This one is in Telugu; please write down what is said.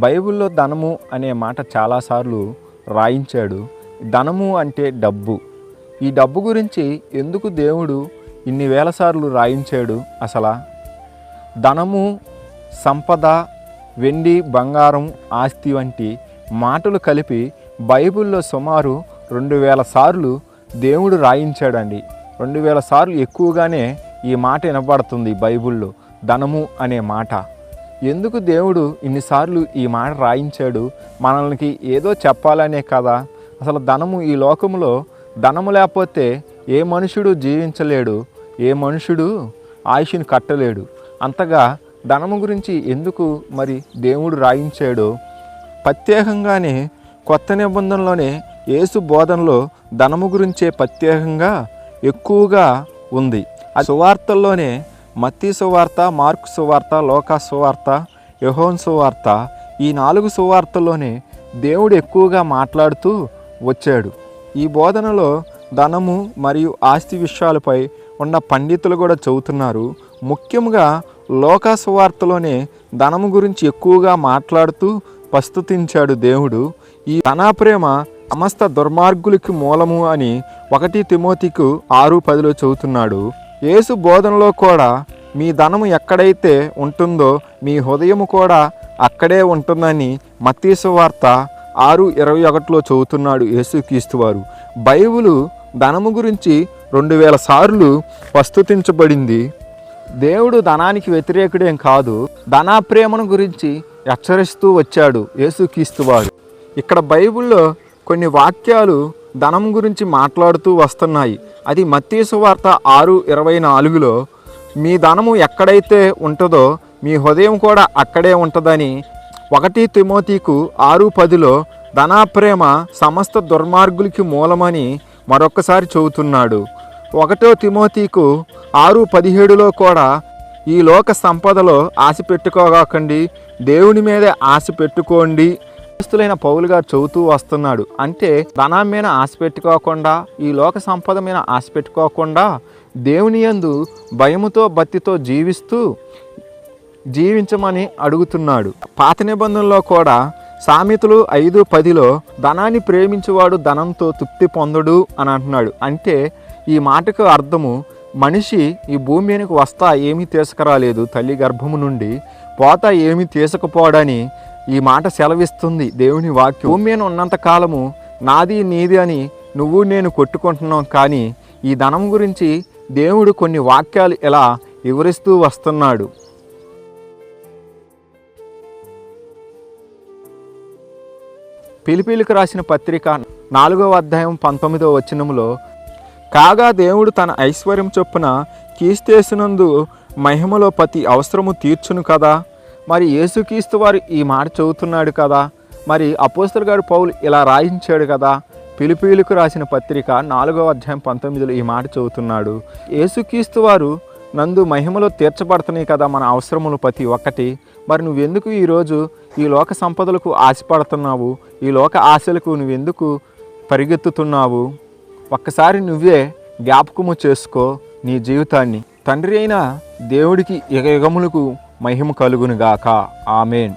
బైబిల్లో ధనము అనే మాట చాలాసార్లు రాయించాడు. ధనము అంటే డబ్బు. ఈ డబ్బు గురించి ఎందుకు దేవుడు ఇన్ని వేల సార్లు రాయించాడు? అసలు ధనము, సంపద, వెండి, బంగారం, ఆస్తి వంటి మాటలు కలిపి బైబిల్లో సుమారు 2000 సార్లు దేవుడు రాయించాడండి. 2000 సార్లు ఎక్కువగానే ఈ మాట వినబడుతుంది బైబిల్లో, ధనము అనే మాట. ఎందుకు దేవుడు ఇన్నిసార్లు ఈ మాట రాయించాడు? మనల్ని ఏదో చెప్పాలనే కదా. అసలు ధనము, ఈ లోకంలో ధనము లేకపోతే ఏ మనుషుడు జీవించలేడు, ఏ మనుషుడు ఆయుష్ని కట్టలేడు. అంతగా ధనము గురించి ఎందుకు మరి దేవుడు రాయించాడో ప్రత్యేకంగానే కొత్త నిబంధనలోనే యేసు బోధనలో ధనము గురించే ప్రత్యేకంగా ఎక్కువగా ఉంది. ఆ సువార్తల్లోనే మత్తయి సువార్త, మార్కు సువార్త, లూకా సువార్త, యోహాను సువార్త, ఈ 4 సువార్తల్లోనే దేవుడు ఎక్కువగా మాట్లాడుతూ వచ్చాడు. ఈ బోధనలో ధనము మరియు ఆస్తి విషయాలపై ఉన్న పండితులు కూడా చెబుతున్నారు. ముఖ్యంగా లూకా సువార్తలోనే ధనము గురించి ఎక్కువగా మాట్లాడుతూ ప్రస్తుతించాడు దేవుడు. ఈ ధనప్రేమ సమస్త దుర్మార్గులకి మూలము అని 1 తిమోతికు 6:10 చెబుతున్నాడు. యేసు బోధనలో కూడా మీ ధనము ఎక్కడైతే ఉంటుందో మీ హృదయము కూడా అక్కడే ఉంటుందని మత్తయి సువార్త 6:21 చెబుతున్నాడు యేసుక్రీస్తు వారు. బైబిలు ధనము గురించి 2000 సార్లు ప్రస్తుతించబడింది. దేవుడు ధనానికి వ్యతిరేకుడేం కాదు, ధనాప్రేమను గురించి హెచ్చరిస్తూ వచ్చాడు యేసుక్రీస్తు వారు. ఇక్కడ బైబిల్లో కొన్ని వాక్యాలు ధనం గురించి మాట్లాడుతూ వస్తున్నాయి. అది మత్తయి సువార్త 6:24లో మీ ధనము ఎక్కడైతే ఉంటుందో మీ హృదయం కూడా అక్కడే ఉంటుందని, 1 తిమోతికు 6:10లో ధనాప్రేమ సమస్త దుర్మార్గులకి మూలమని మరొకసారి చెబుతున్నాడు. 1 తిమోతికు 6:17లో కూడా ఈ లోక సంపదలో ఆశ పెట్టుకోకండి, దేవుని మీదే ఆశ పెట్టుకోండి అపోస్తలుడైన పౌలు గారు చెబుతూ వస్తున్నాడు. అంటే ధనం మీద ఆశ పెట్టుకోకుండా, ఈ లోక సంపద మీద ఆశ పెట్టుకోకుండా దేవుని యందు భయముతో భక్తితో జీవించమని అడుగుతున్నాడు. పాత నిబంధనలో కూడా సామెతలు 5:10లో ధనాన్ని ప్రేమించేవాడు ధనంతో తృప్తి పొందడు అని అంటున్నాడు. అంటే ఈ మాటకు అర్థము, మనిషి ఈ భూమి మీదకి వస్తా ఏమీ తీసుకురాలేదు, తల్లి గర్భము నుండి పోతా ఏమీ తీసుకుపోవడని ఈ మాట సెలవిస్తుంది దేవుని వాక్యం. భూమి మీద ఉన్నంత కాలము నాది నీది అని నువ్వు నేను కొట్టుకుంటున్నాం. కానీ ఈ ధనం గురించి దేవుడు కొన్ని వాక్యాలు ఇలా వివరిస్తూ వస్తున్నాడు. ఫిలిప్పీయులకు రాసిన పత్రిక 4:19 కాగా దేవుడు తన ఐశ్వర్యం చొప్పున క్రీస్తునందు మహిమలో ప్రతి అవసరము తీర్చును కదా. మరి యేసుక్రీస్తు వారు ఈ మాట చెబుతున్నాడు కదా. మరి అపోస్తలుడు గారు పౌలు ఇలా రాయించాడు కదా. ఫిలిప్పీయులకు రాసిన పత్రిక 4:19 ఈ మాట చెబుతున్నాడు. యేసుక్రీస్తు వారు నందు మహిమలో తీర్చబడుతున్నాయి కదా మన అవసరములు ప్రతి ఒక్కటి. మరి నువ్వెందుకు ఈరోజు ఈ లోక సంపదలకు ఆశపడుతున్నావు? ఈ లోక ఆశలకు నువ్వెందుకు పరిగెత్తుతున్నావు? ఒక్కసారి నువ్వే జ్ఞాపకము చేసుకో నీ జీవితాన్ని. తండ్రి అయిన దేవుడికి యుగ యుగములకు మహిమ కలుగునుగాక. ఆమేన్.